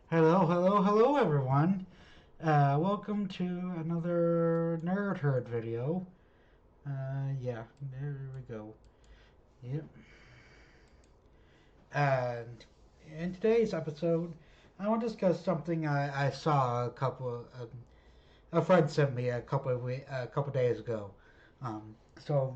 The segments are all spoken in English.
Hello, everyone. Welcome to another Nerd Herd video. Yeah, there we go. Yep. And in today's episode, I want to discuss something I saw a friend sent me a couple days ago. So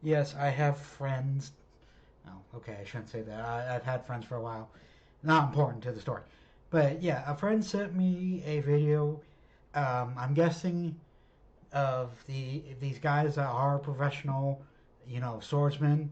yes, I have friends. Oh, okay, I shouldn't say that. I've had friends for a while. Not important to the story. But yeah, a friend sent me a video. I'm guessing of these guys that are professional, swordsmen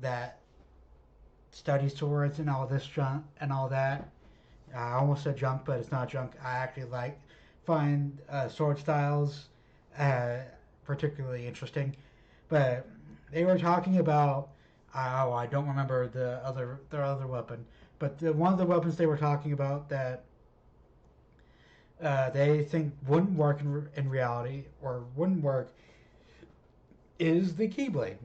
that study swords and all this junk and all that. I almost said junk, but it's not junk. I actually find sword styles uh, particularly interesting. But they were talking about I don't remember their other weapon, but one of the weapons they were talking about that they think wouldn't work in reality or wouldn't work is the Keyblade.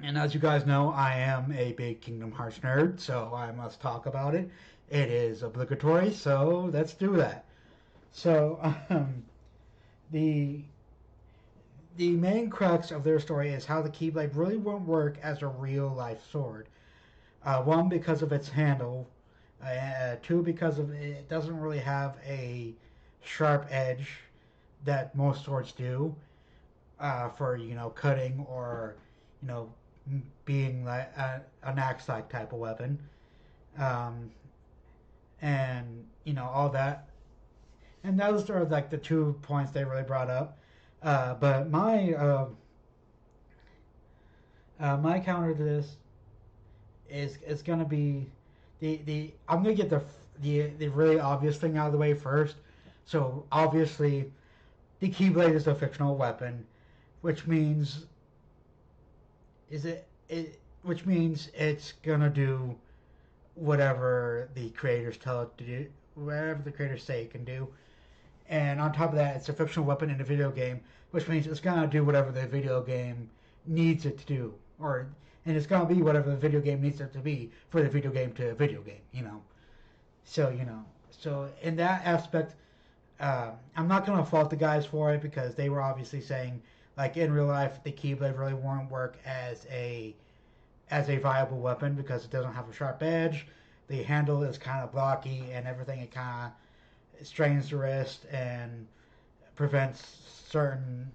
And as you guys know, I am a big Kingdom Hearts nerd, so I must talk about it. It is obligatory, so let's do that. So, the the main crux of their story is how the Keyblade really won't work as a real life sword. One, because of its handle. Two, because of it doesn't really have a sharp edge that most swords do for cutting or you know being like an axe like type of weapon, um, and all that. And those are like the 2 points they really brought up. But my counter to this is gonna be the I'm gonna get the really obvious thing out of the way first. So obviously, the Keyblade is a fictional weapon, which means which means it's gonna do whatever the creators tell it to do, whatever the creators say it can do. And on top of that, it's a fictional weapon in a video game, which means it's gonna do whatever the video game needs it to do, and it's gonna be whatever the video game needs it to be for the video game to video game. So so in that aspect, I'm not gonna fault the guys for it because they were obviously saying like in real life the Keyblade really won't work as a viable weapon because it doesn't have a sharp edge. The handle is kind of blocky and everything. It kind of strains the wrist and prevents certain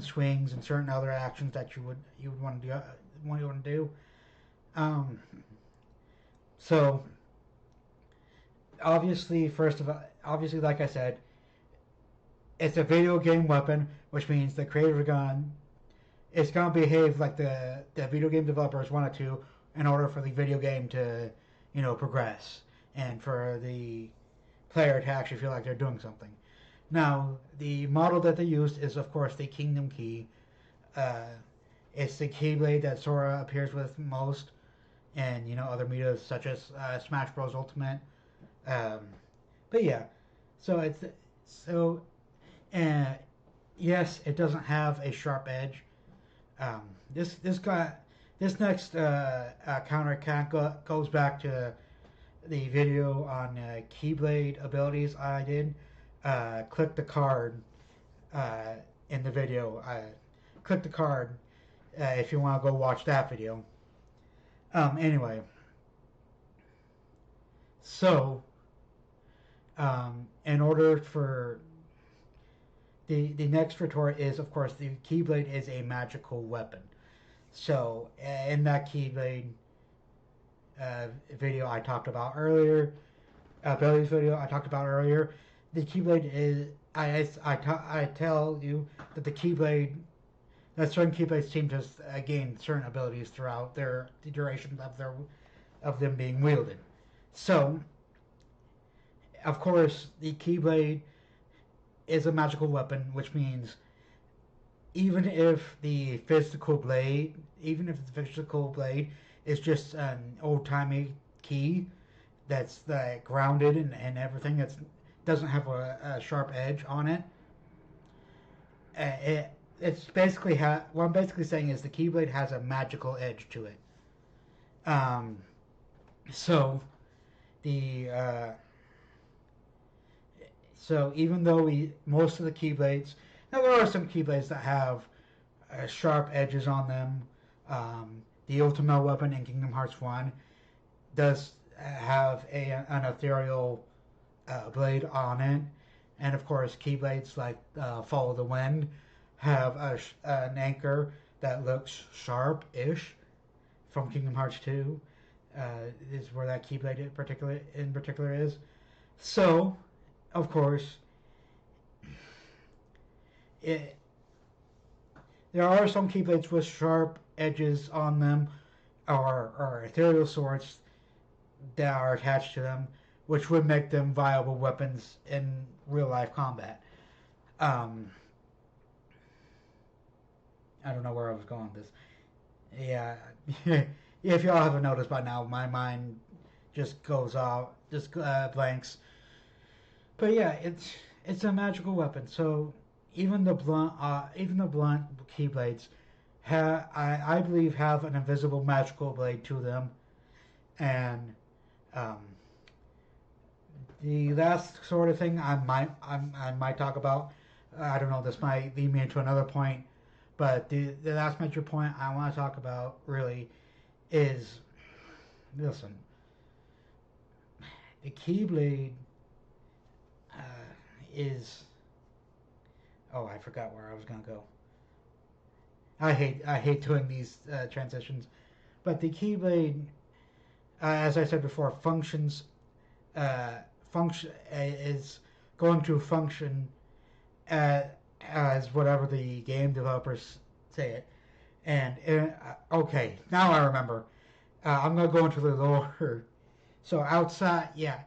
swings and certain other actions that you would want to do. Um, so obviously, like I said, it's a video game weapon, which means the creators are going it's gonna behave like the video game developers wanted to in order for the video game to progress and for the player to actually feel like they're doing something. Now, the model that they used is, of course, the Kingdom Key. Uh, it's the Keyblade that Sora appears with most, and other media such as Smash Bros. Ultimate. Um, but yeah, so it's so uh, yes, it doesn't have a sharp edge. Um, this guy, this next counter goes back to the video on Keyblade abilities I did. Click the card uh, in the video. Click the card if you want to go watch that video. Anyway, so in order for the next retort is, of course, the Keyblade is a magical weapon. So in that Keyblade video I talked about earlier, abilities video I talked about earlier, the Keyblade is I tell you that the Keyblade that certain Keyblades seem to gain certain abilities throughout the duration of them being wielded. So of course the Keyblade is a magical weapon, which means even if the physical blade is just an old timey key that's grounded and everything that doesn't have a sharp edge on it, it's basically what I'm basically saying is the Keyblade has a magical edge to it. Um, so the so even though most of the Keyblades, now there are some Keyblades that have sharp edges on them. The ultimate weapon in Kingdom Hearts 1 does have an ethereal blade on it, and of course Keyblades like Follow the Wind have an anchor that looks sharp-ish from Kingdom Hearts 2. Is where that Keyblade in particular is. So, of course, it, there are some Keyblades with sharp edges on them, or ethereal swords that are attached to them, which would make them viable weapons in real life combat. Um, I don't know where I was going with this. Yeah, if y'all haven't noticed by now, my mind just goes off, just blanks. But yeah, it's a magical weapon. So even the blunt keyblades, I believe have an invisible magical blade to them, and um, the last sort of thing I might talk about. I don't know. This might lead me into another point, but the last major point I want to talk about really is, listen, the Keyblade uh, is. Oh, I forgot where I was gonna go. I hate doing these transitions, but the Keyblade, as I said before, uh, is going to function as whatever the game developers say it. And okay, now I remember. I'm gonna go into the lore. So outside, yeah.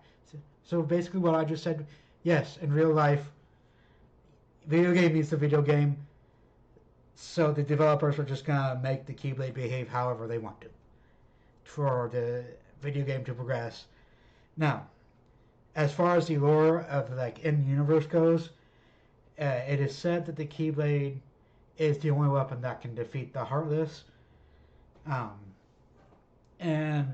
So basically, what I just said, yes, in real life, video game means the video game. So the developers are just gonna make the Keyblade behave however they want to for the video game to progress. Now, as far as the lore of like in universe goes, it is said that the Keyblade is the only weapon that can defeat the Heartless, um, and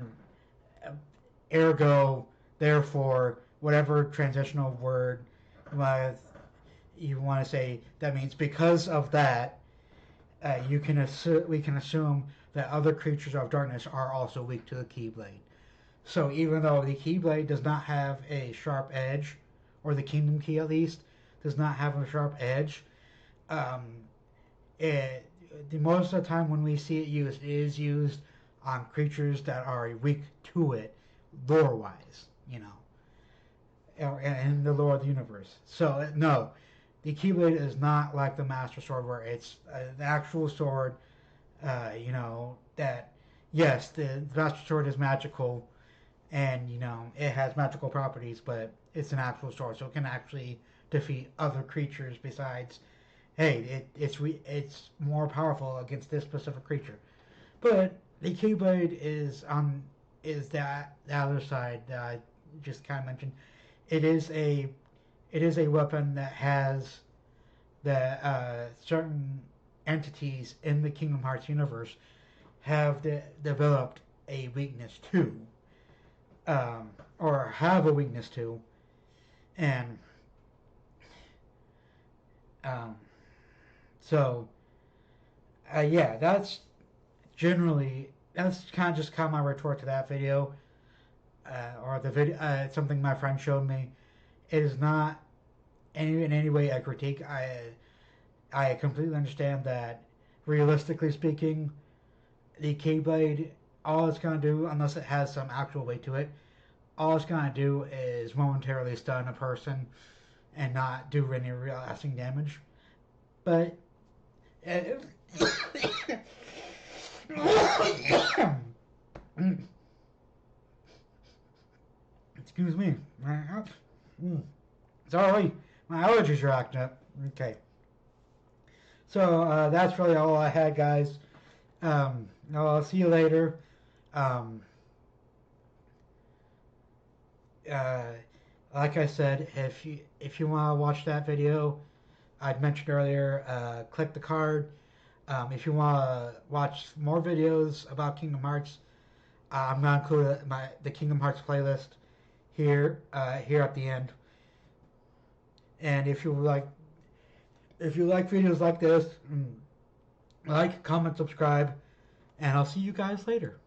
ergo, therefore, whatever transitional word you want to say, that means because of that, we can assume that other creatures of darkness are also weak to the Keyblade. So even though the Keyblade does not have a sharp edge, or the Kingdom Key at least does not have a sharp edge, um, most of the time when we see it used, it is used on creatures that are weak to it, lore-wise, or in the lore of the universe. So no, the Keyblade is not like the Master Sword, where it's an actual sword. That yes, the Master Sword is magical, and it has magical properties, but it's an actual sword, so it can actually defeat other creatures besides. Hey, it's more powerful against this specific creature. But the Keyblade is that the other side that I just kind of mentioned. It is a weapon that has the certain entities in the Kingdom Hearts universe have developed a weakness to, or have a weakness to, and um, so yeah, that's kind of just kind of my retort to that video, or the video. Something my friend showed me. It is not in any way a critique. I completely understand that, realistically speaking, the Keyblade, all it's gonna do, unless it has some actual weight to it, all it's gonna do is momentarily stun a person and not do any real lasting damage. But excuse me. Sorry, my allergies are acting up. Okay. So that's really all I had, guys. I'll see you later. Um, uh, like I said, if you want to watch that video, I'd mentioned earlier, click the card. If you want to watch more videos about Kingdom Hearts, I'm gonna include the Kingdom Hearts playlist here at the end. And if you like videos like this, like, comment, subscribe, and I'll see you guys later.